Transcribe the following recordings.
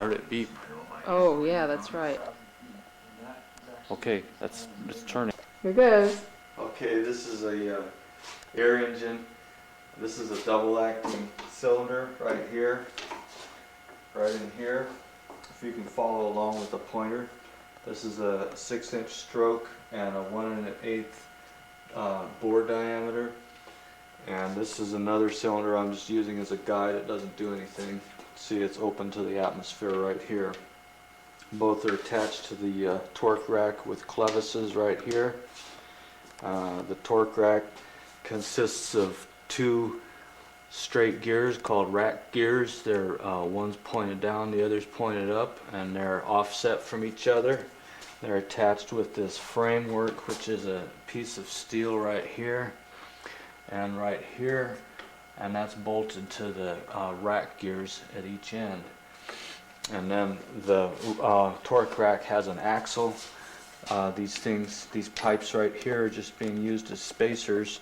Heard it beep. Oh, yeah, that's right. Okay, it's turning. Here goes. Okay, this is a air engine. This is a double acting cylinder right here, right in here. If you can follow along with the pointer. This is a 6-inch stroke and a 1 1/8 bore diameter. And this is another cylinder I'm just using as a guide. It doesn't do anything. See, it's open to the atmosphere right here. Both are attached to the torque rack with clevises right here. The torque rack consists of 2 straight gears called rack gears. They're one's pointed down, the other's pointed up, and they're offset from each other. They're attached with this framework, which is a piece of steel right here and right here, and that's bolted to the rack gears at each end. And then the torque rack has an axle. These pipes right here are just being used as spacers,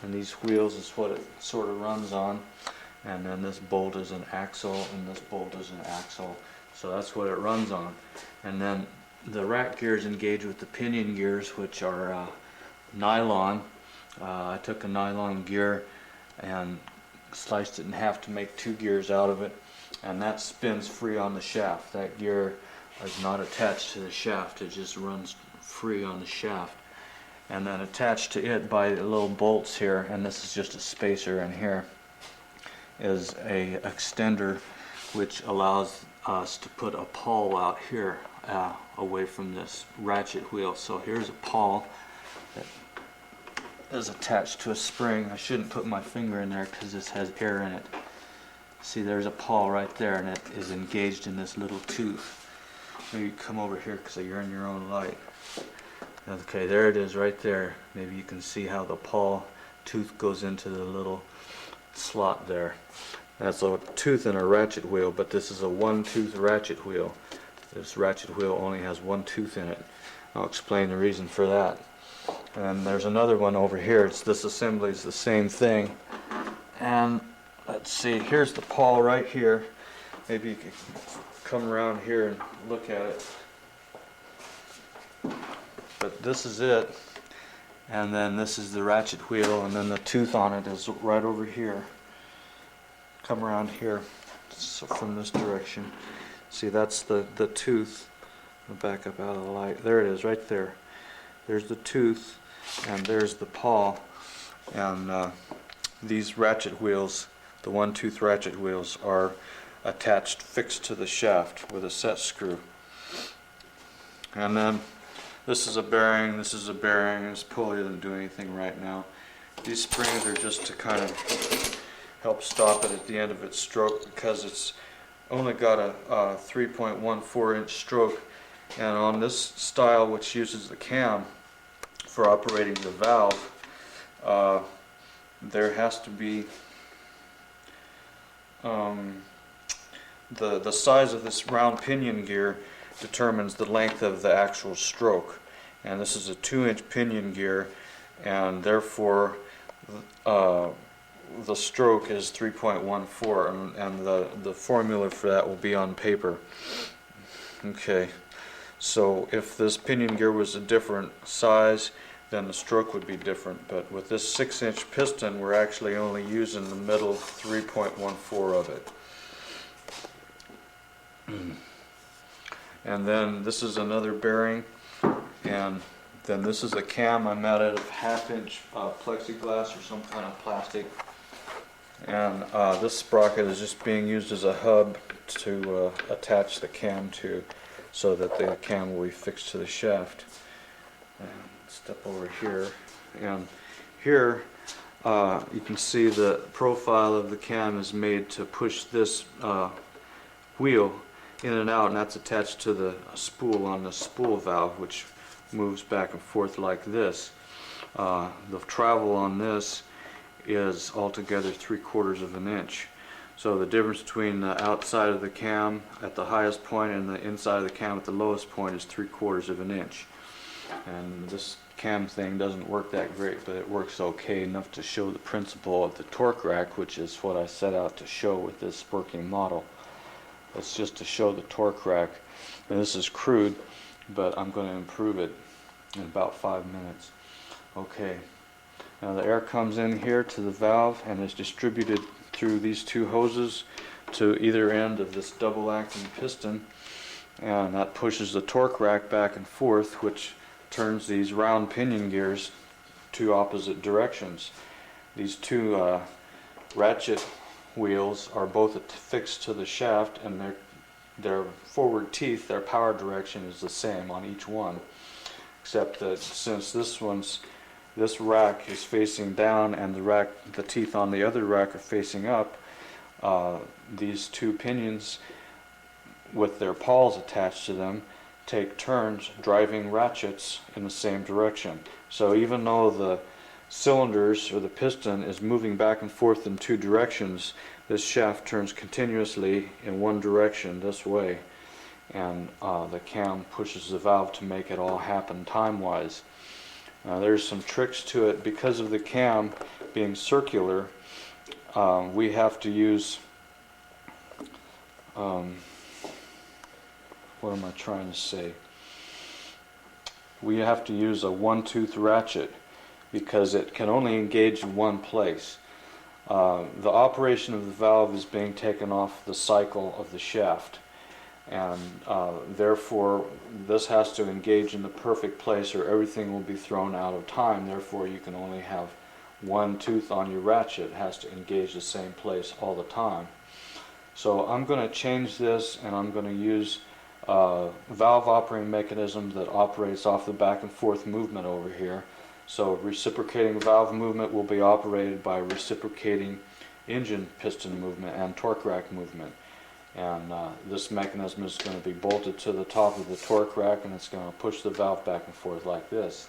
and these wheels is what it sort of runs on. And then this bolt is an axle, and this bolt is an axle. So that's what it runs on. And then the rack gears engage with the pinion gears, which are nylon. I took a nylon gear and sliced it in half to make 2 gears out of it, and that spins free on the shaft. That gear is not attached to the shaft, it just runs free on the shaft. And then attached to it by the little bolts here, and this is just a spacer in here, is a extender which allows us to put a pawl out here away from this ratchet wheel. So here's a pawl that is attached to a spring. I shouldn't put my finger in there because this has air in it. See, there's a pawl right there, and it is engaged in this little tooth. Maybe come over here because you're in your own light. Okay, there it is right there. Maybe you can see how the pawl tooth goes into the little slot there. That's a tooth in a ratchet wheel, but this is a 1-tooth ratchet wheel. This ratchet wheel only has 1 tooth in it. I'll explain the reason for that. And there's another one over here. This assembly is the same thing. And let's see, here's the pawl right here. Maybe you can come around here and look at it. But this is it. And then this is the ratchet wheel, and then the tooth on it is right over here. Come around here, so from this direction. See, that's the tooth. I'll back up out of the light. There it is, right there. There's the tooth, and there's the pawl. And these ratchet wheels, the 1-tooth ratchet wheels, are attached fixed to the shaft with a set screw. And then this is a bearing, this is a bearing. This pulley doesn't do anything right now. These springs are just to kind of help stop it at the end of its stroke, because it's only got a 3.14-inch stroke. And on this style, which uses the cam for operating the valve, there has to be the size of this round pinion gear determines the length of the actual stroke. And this is a 2-inch pinion gear, and therefore the stroke is 3.14, and the formula for that will be on paper. Okay, so if this pinion gear was a different size, then the stroke would be different. But with this 6-inch piston, we're actually only using the middle 3.14 of it. And then this is another bearing, and then this is a cam. I'm out of 1/2-inch plexiglass or some kind of plastic, and this sprocket is just being used as a hub to attach the cam to, so that the cam will be fixed to the shaft. And step over here, and here you can see the profile of the cam is made to push this wheel in and out, and that's attached to the spool on the spool valve, which moves back and forth like this. The travel on this is altogether 3/4 of an inch. So the difference between the outside of the cam at the highest point and the inside of the cam at the lowest point is 3/4 of an inch. And this cam thing doesn't work that great, but it works okay enough to show the principle of the torque rack, which is what I set out to show with this working model. It's just to show the torque rack. And this is crude, but I'm going to improve it in about 5 minutes. Okay, now the air comes in here to the valve and is distributed through these two hoses to either end of this double acting piston, and that pushes the torque rack back and forth, which turns these round pinion gears two opposite directions. These two ratchet wheels are both affixed to the shaft, and their forward teeth, their power direction is the same on each one, except that since this rack is facing down and the teeth on the other rack are facing up, these two pinions with their pawls attached to them take turns driving ratchets in the same direction. So even though the cylinders or the piston is moving back and forth in two directions, this shaft turns continuously in one direction this way, and the cam pushes the valve to make it all happen time-wise. There's some tricks to it. Because of the cam being circular, we have to use what am I trying to say? We have to use a one-tooth ratchet because it can only engage in one place. The operation of the valve is being taken off the cycle of the shaft, and therefore this has to engage in the perfect place or everything will be thrown out of time. Therefore you can only have one tooth on your ratchet. It has to engage the same place all the time. So I'm going to change this, and I'm going to use a valve operating mechanism that operates off the back and forth movement over here. So reciprocating valve movement will be operated by reciprocating engine piston movement and torque rack movement. And this mechanism is going to be bolted to the top of the torque rack, and it's going to push the valve back and forth like this.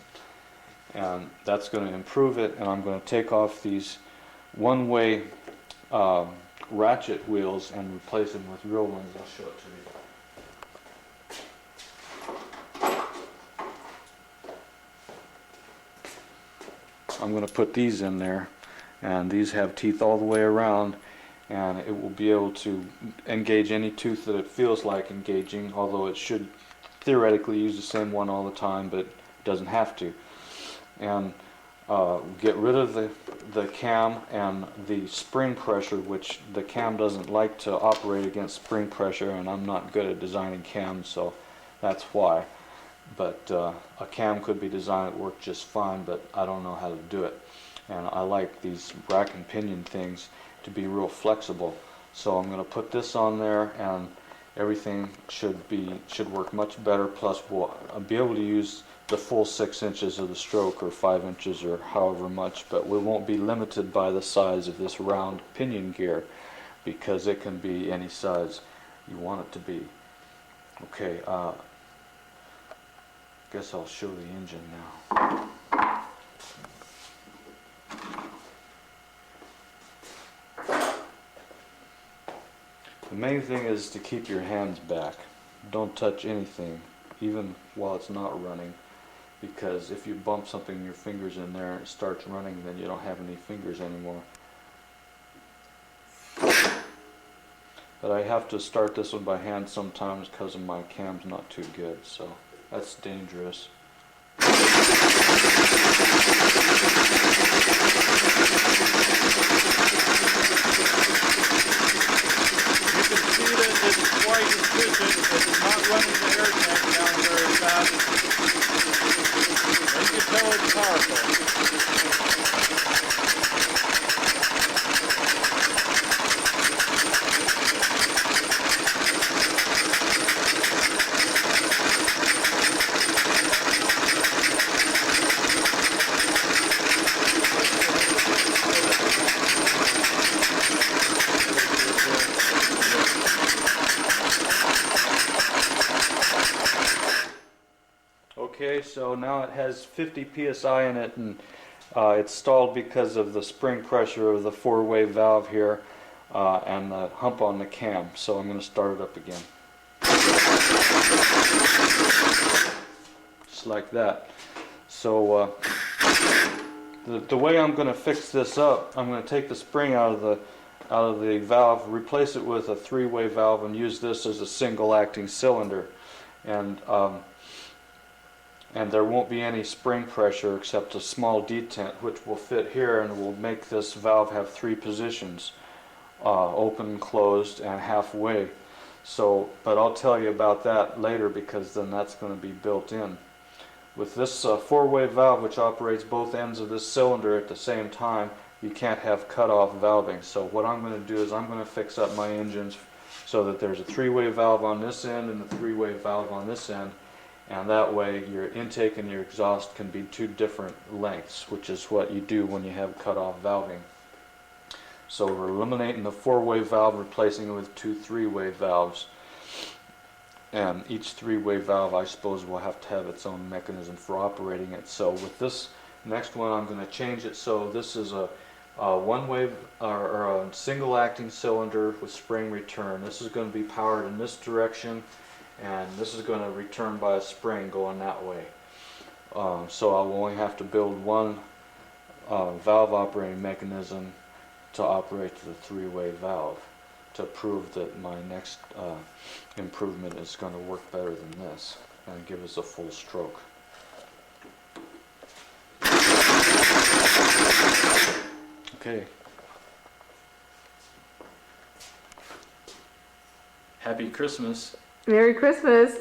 And that's going to improve it, and I'm going to take off these one-way ratchet wheels and replace them with real ones. I'll show it to you. I'm going to put these in there, and these have teeth all the way around, and it will be able to engage any tooth that it feels like engaging, although it should theoretically use the same one all the time, but it doesn't have to. And get rid of the cam and the spring pressure, which the cam doesn't like to operate against spring pressure, and I'm not good at designing cams, so that's why. But a cam could be designed to work just fine, but I don't know how to do it. And I like these rack and pinion things to be real flexible. So I'm going to put this on there, and everything should work much better. Plus we'll be able to use the full 6 inches of the stroke, or 5 inches, or however much, but we won't be limited by the size of this round pinion gear, because it can be any size you want it to be. Okay, guess I'll show the engine now. The main thing is to keep your hands back. Don't touch anything, even while it's not running, because if you bump something, your fingers in there, and it starts running, then you don't have any fingers anymore. But I have to start this one by hand sometimes because my cam's not too good, so that's dangerous. You can see that it's quite efficient. It's not running the air tank down very fast. You can tell it's powerful. Okay, so now it has 50 psi in it, and it's stalled because of the spring pressure of the four-way valve here and the hump on the cam. So I'm going to start it up again. Just like that. So the way I'm going to fix this up, I'm going to take the spring out of out of the valve, replace it with a three-way valve and use this as a single acting cylinder. And there won't be any spring pressure except a small detent which will fit here and will make this valve have three positions, open, closed, and halfway. So, but I'll tell you about that later because then that's going to be built in. With this four-way valve which operates both ends of this cylinder at the same time, you can't have cut-off valving. So what I'm going to do is I'm going to fix up my engines so that there's a three-way valve on this end and a three-way valve on this end, and that way your intake and your exhaust can be two different lengths, which is what you do when you have cut-off valving. So we're eliminating the four-way valve, replacing it with two three-way valves. And each three-way valve, I suppose, will have to have its own mechanism for operating it. So with this next one, I'm going to change it so this is a one-way or a single-acting cylinder with spring return. This is going to be powered in this direction, and this is going to return by a spring going that way. So I will only have to build one valve operating mechanism to operate the three-way valve to prove that my next improvement is going to work better than this and give us a full stroke. Okay. Happy Christmas. Merry Christmas.